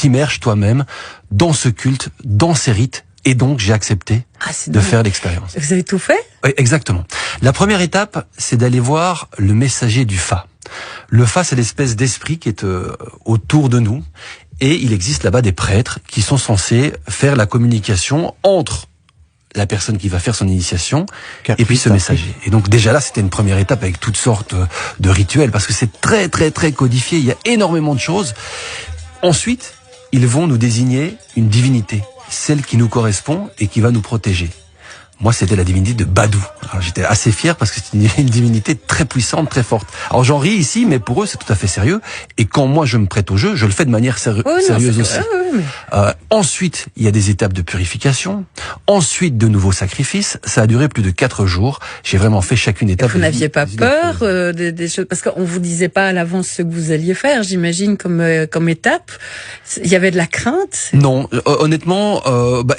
t'immerges toi-même dans ce culte, dans ces rites, et donc j'ai accepté de faire l'expérience. Vous avez tout fait? Oui, exactement. La première étape, c'est d'aller voir le messager du Fa. Le Fa, c'est l'espèce d'esprit qui est autour de nous, et il existe là-bas des prêtres qui sont censés faire la communication entre la personne qui va faire son initiation et puis ce messager. Et donc déjà là, c'était une première étape avec toutes sortes de rituels, parce que c'est très très très codifié, il y a énormément de choses. Ensuite, ils vont nous désigner une divinité, celle qui nous correspond et qui va nous protéger. Moi, c'était la divinité de Badou. Alors, j'étais assez fier parce que c'est une divinité très puissante, très forte. Alors, j'en ris ici, mais pour eux, c'est tout à fait sérieux. Et quand moi, je me prête au jeu, je le fais de manière sérieuse aussi. Ensuite, il y a des étapes de purification. Ensuite, de nouveaux sacrifices. Ça a duré plus de 4 jours. J'ai vraiment fait chacune étape. Et vous n'aviez pas peur des choses, parce qu'on vous disait pas à l'avance ce que vous alliez faire, j'imagine, comme étape. Il y avait de la crainte? Non, honnêtement,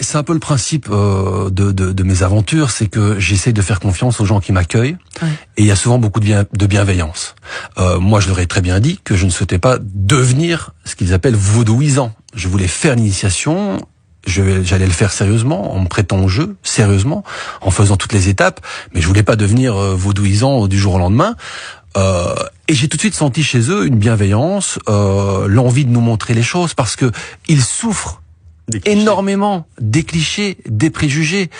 c'est un peu le principe de mes aventures, c'est que j'essaye de faire confiance aux gens qui m'accueillent, et il y a souvent beaucoup de bienveillance. Moi, je leur ai très bien dit que je ne souhaitais pas devenir ce qu'ils appellent vaudouisant. Je voulais faire l'initiation, j'allais le faire sérieusement, en me prêtant au jeu, sérieusement, en faisant toutes les étapes, mais je voulais pas devenir vaudouisant du jour au lendemain. Et j'ai tout de suite senti chez eux une bienveillance, l'envie de nous montrer les choses, parce que ils souffrent énormément des clichés, des préjugés.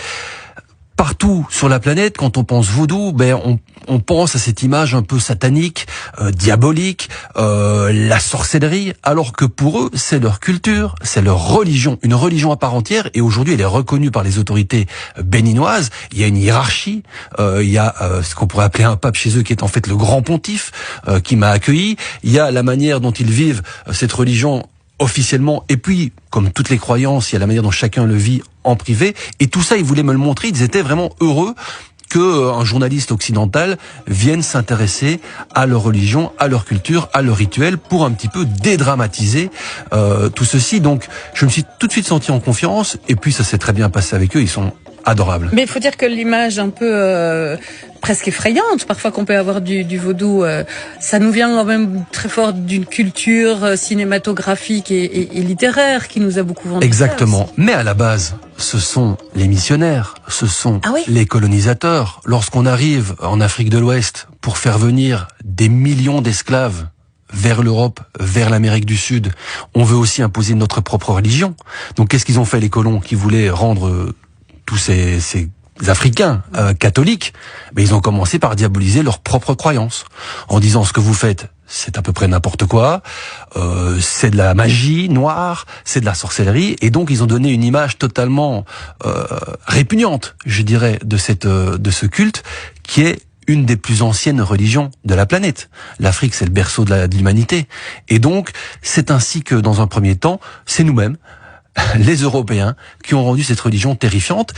Partout sur la planète, quand on pense vaudou, on pense à cette image un peu satanique, diabolique, la sorcellerie, alors que pour eux, c'est leur culture, c'est leur religion, une religion à part entière, et aujourd'hui, elle est reconnue par les autorités béninoises. Il y a une hiérarchie, il y a ce qu'on pourrait appeler un pape chez eux, qui est en fait le grand pontife, qui m'a accueilli. Il y a la manière dont ils vivent cette religion officiellement, et puis, comme toutes les croyances, il y a la manière dont chacun le vit en privé, et tout ça, ils voulaient me le montrer, ils étaient vraiment heureux qu'un journaliste occidental vienne s'intéresser à leur religion, à leur culture, à leur rituel, pour un petit peu dédramatiser tout ceci. Donc, je me suis tout de suite senti en confiance, et puis ça s'est très bien passé avec eux, ils sont adorables. Mais il faut dire que l'image un peu presque effrayante parfois qu'on peut avoir du vaudou, ça nous vient quand même très fort d'une culture cinématographique et littéraire qui nous a beaucoup vendu. Exactement. Mais à la base, ce sont les missionnaires, ce sont les colonisateurs. Lorsqu'on arrive en Afrique de l'Ouest pour faire venir des millions d'esclaves vers l'Europe, vers l'Amérique du Sud, on veut aussi imposer notre propre religion. Donc qu'est-ce qu'ils ont fait, les colons, qui voulaient rendre tous ces Africains catholiques? Ils ont commencé par diaboliser leurs propres croyances, en disant ce que vous faites, c'est à peu près n'importe quoi, c'est de la magie noire, c'est de la sorcellerie, et donc ils ont donné une image totalement répugnante, je dirais, de ce culte, qui est une des plus anciennes religions de la planète. L'Afrique, c'est le berceau de l'humanité, et donc c'est ainsi que, dans un premier temps, c'est nous-mêmes, les Européens, qui ont rendu cette religion terrifiante.